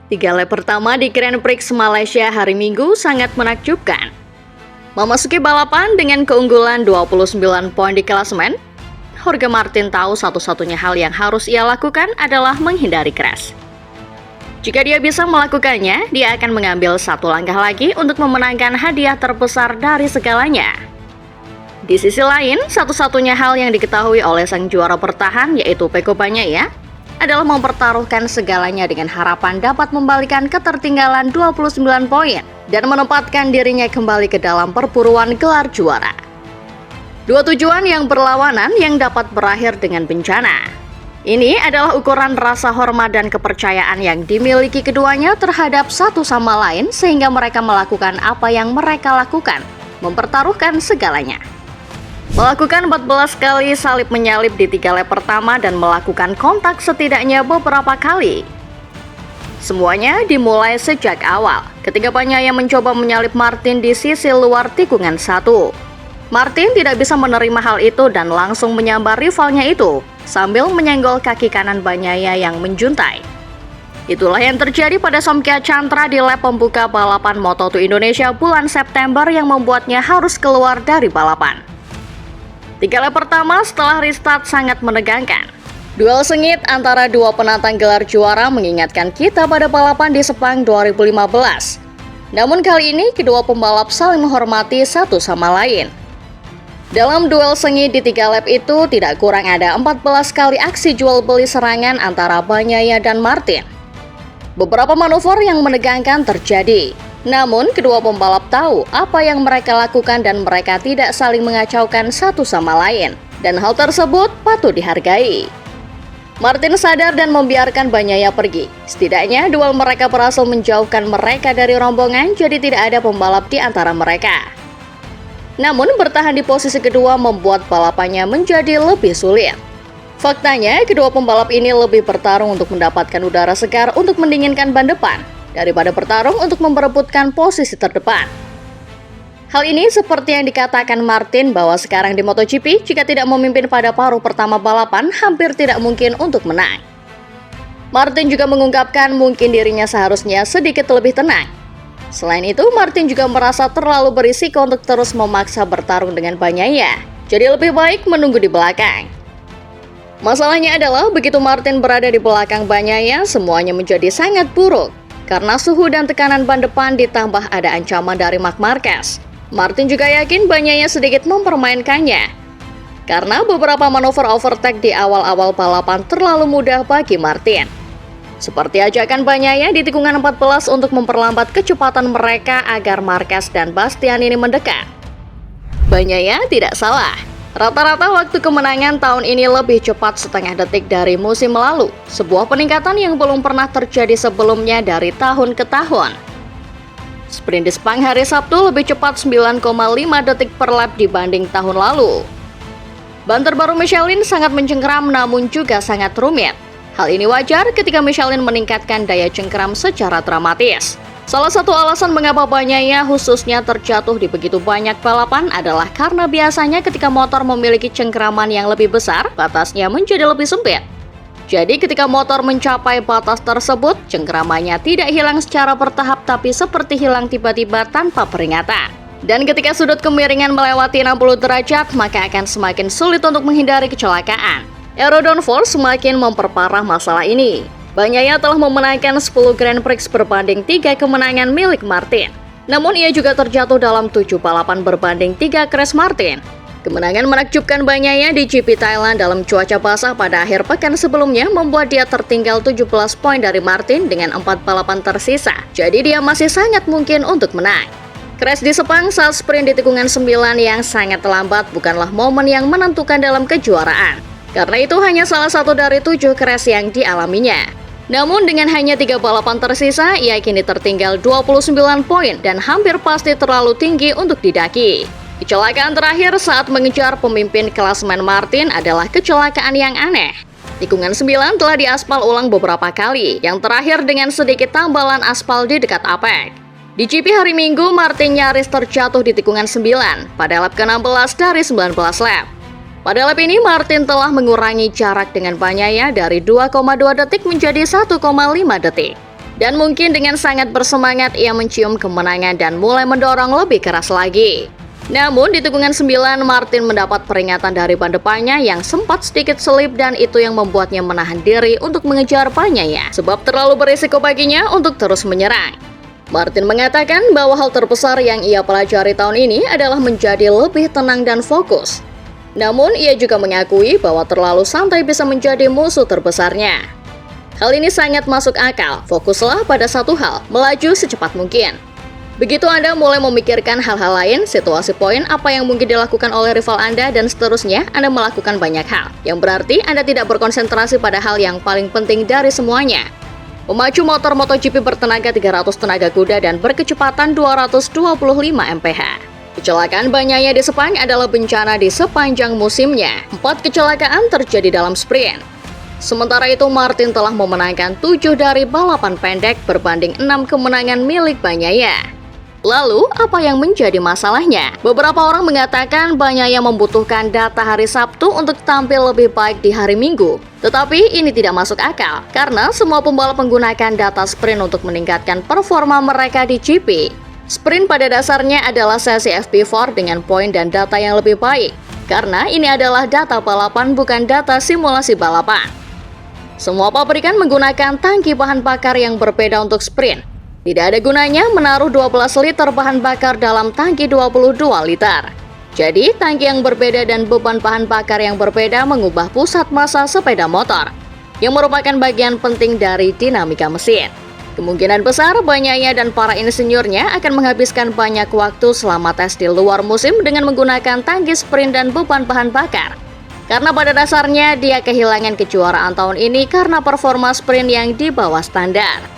Tiga lap pertama di Grand Prix Malaysia hari Minggu sangat menakjubkan. Memasuki balapan dengan keunggulan 29 poin di klasemen, Jorge Martin tahu satu-satunya hal yang harus ia lakukan adalah menghindari crash. Jika dia bisa melakukannya, dia akan mengambil satu langkah lagi untuk memenangkan hadiah terbesar dari segalanya. Di sisi lain, satu-satunya hal yang diketahui oleh sang juara bertahan yaitu Pecco Bagnaia adalah mempertaruhkan segalanya dengan harapan dapat membalikan ketertinggalan 29 poin dan menempatkan dirinya kembali ke dalam perburuan gelar juara. Dua tujuan yang berlawanan yang dapat berakhir dengan bencana. Ini adalah ukuran rasa hormat dan kepercayaan yang dimiliki keduanya terhadap satu sama lain sehingga mereka melakukan apa yang mereka lakukan, mempertaruhkan segalanya. Melakukan 14 kali salib menyalip di 3 lap pertama dan melakukan kontak setidaknya beberapa kali. Semuanya dimulai sejak awal, ketika Bagnaia mencoba menyalip Martin di sisi luar tikungan 1. Martin tidak bisa menerima hal itu dan langsung menyambar rivalnya itu, sambil menyenggol kaki kanan Bagnaia yang menjuntai. Itulah yang terjadi pada Somkya Chantra di lap pembuka balapan Moto2 Indonesia bulan September yang membuatnya harus keluar dari balapan. 3 lap pertama setelah restart sangat menegangkan. Duel sengit antara dua penantang gelar juara mengingatkan kita pada balapan di Sepang 2015. Namun kali ini kedua pembalap saling menghormati satu sama lain. Dalam duel sengit di 3 lap itu tidak kurang ada 14 kali aksi jual beli serangan antara Bagnaia dan Martin. Beberapa manuver yang menegangkan terjadi. Namun, kedua pembalap tahu apa yang mereka lakukan dan mereka tidak saling mengacaukan satu sama lain. Dan hal tersebut patut dihargai. Martin sadar dan membiarkan Bagnaia pergi. Setidaknya, duel mereka berhasil menjauhkan mereka dari rombongan, jadi tidak ada pembalap di antara mereka. Namun, bertahan di posisi kedua membuat balapannya menjadi lebih sulit. Faktanya, kedua pembalap ini lebih bertarung untuk mendapatkan udara segar untuk mendinginkan ban depan daripada bertarung untuk memperebutkan posisi terdepan. Hal ini seperti yang dikatakan Martin bahwa sekarang di MotoGP, jika tidak memimpin pada paruh pertama balapan, hampir tidak mungkin untuk menang. Martin juga mengungkapkan mungkin dirinya seharusnya sedikit lebih tenang. Selain itu, Martin juga merasa terlalu berisiko untuk terus memaksa bertarung dengan Bagnaia, jadi lebih baik menunggu di belakang. Masalahnya adalah begitu Martin berada di belakang Bagnaia, semuanya menjadi sangat buruk. Karena suhu dan tekanan ban depan ditambah ada ancaman dari Marc Marquez. Martin juga yakin Bagnaia sedikit mempermainkannya. Karena beberapa manuver overtake di awal-awal balapan terlalu mudah bagi Martin. Seperti ajakan Bagnaia di tikungan 14 untuk memperlambat kecepatan mereka agar Marquez dan Bastianini mendekat. Bagnaia tidak salah. Rata-rata waktu kemenangan tahun ini lebih cepat setengah detik dari musim lalu, sebuah peningkatan yang belum pernah terjadi sebelumnya dari tahun ke tahun. Sprint di Sepang hari Sabtu lebih cepat 9,5 detik per lap dibanding tahun lalu. Ban terbaru Michelin sangat mencengkeram namun juga sangat rumit. Hal ini wajar ketika Michelin meningkatkan daya cengkeram secara dramatis. Salah satu alasan mengapa Bagnaia khususnya terjatuh di begitu banyak balapan adalah karena biasanya ketika motor memiliki cengkeraman yang lebih besar, batasnya menjadi lebih sempit. Jadi ketika motor mencapai batas tersebut, cengkeramannya tidak hilang secara bertahap tapi seperti hilang tiba-tiba tanpa peringatan. Dan ketika sudut kemiringan melewati 60 derajat, maka akan semakin sulit untuk menghindari kecelakaan. Aero downforce semakin memperparah masalah ini. Bagnaia telah memenangkan 10 Grand Prix berbanding 3 kemenangan milik Martin. Namun ia juga terjatuh dalam 7 balapan berbanding 3 crash Martin. Kemenangan menakjubkan Bagnaia di GP Thailand dalam cuaca basah pada akhir pekan sebelumnya membuat dia tertinggal 17 poin dari Martin dengan 4 balapan tersisa. Jadi dia masih sangat mungkin untuk menang. Crash di Sepang saat sprint di tikungan 9 yang sangat lambat bukanlah momen yang menentukan dalam kejuaraan. Karena itu hanya salah satu dari 7 crash yang dialaminya. Namun dengan hanya 3 balapan tersisa, ia kini tertinggal 29 poin dan hampir pasti terlalu tinggi untuk didaki. Kecelakaan terakhir saat mengejar pemimpin klasemen Martin adalah kecelakaan yang aneh. Tikungan 9 telah diaspal ulang beberapa kali, yang terakhir dengan sedikit tambalan aspal di dekat Apex. Di GP hari Minggu, Martin nyaris terjatuh di tikungan 9 pada lap ke-16 dari 19 lap. Pada lap ini, Martin telah mengurangi jarak dengan Bagnaia dari 2,2 detik menjadi 1,5 detik. Dan mungkin dengan sangat bersemangat ia mencium kemenangan dan mulai mendorong lebih keras lagi. Namun di tikungan 9, Martin mendapat peringatan dari ban depannya yang sempat sedikit selip dan itu yang membuatnya menahan diri untuk mengejar bannya sebab terlalu berisiko baginya untuk terus menyerang. Martin mengatakan bahwa hal terbesar yang ia pelajari tahun ini adalah menjadi lebih tenang dan fokus. Namun ia juga mengakui bahwa terlalu santai bisa menjadi musuh terbesarnya. Hal ini sangat masuk akal, fokuslah pada satu hal, melaju secepat mungkin. Begitu Anda mulai memikirkan hal-hal lain, situasi poin apa yang mungkin dilakukan oleh rival Anda dan seterusnya, Anda melakukan banyak hal. Yang berarti Anda tidak berkonsentrasi pada hal yang paling penting dari semuanya. Memacu motor MotoGP bertenaga 300 tenaga kuda dan berkecepatan 225 mph. Kecelakaan Bagnaia di Sepang adalah bencana di sepanjang musimnya. 4 kecelakaan terjadi dalam sprint. Sementara itu, Martin telah memenangkan 7 dari balapan pendek berbanding 6 kemenangan milik Bagnaia. Lalu, apa yang menjadi masalahnya? Beberapa orang mengatakan Bagnaia membutuhkan data hari Sabtu untuk tampil lebih baik di hari Minggu. Tetapi ini tidak masuk akal, karena semua pembalap menggunakan data sprint untuk meningkatkan performa mereka di GP. Sprint pada dasarnya adalah sesi FP4 dengan poin dan data yang lebih baik, karena ini adalah data balapan bukan data simulasi balapan. Semua pabrikan menggunakan tangki bahan bakar yang berbeda untuk sprint. Tidak ada gunanya menaruh 12 liter bahan bakar dalam tangki 22 liter. Jadi, tangki yang berbeda dan beban bahan bakar yang berbeda mengubah pusat massa sepeda motor, yang merupakan bagian penting dari dinamika mesin. Kemungkinan besar Bagnaia dan para insinyurnya akan menghabiskan banyak waktu selama tes di luar musim dengan menggunakan tangki sprint dan beban bahan bakar. Karena pada dasarnya dia kehilangan kejuaraan tahun ini karena performa sprint yang di bawah standar.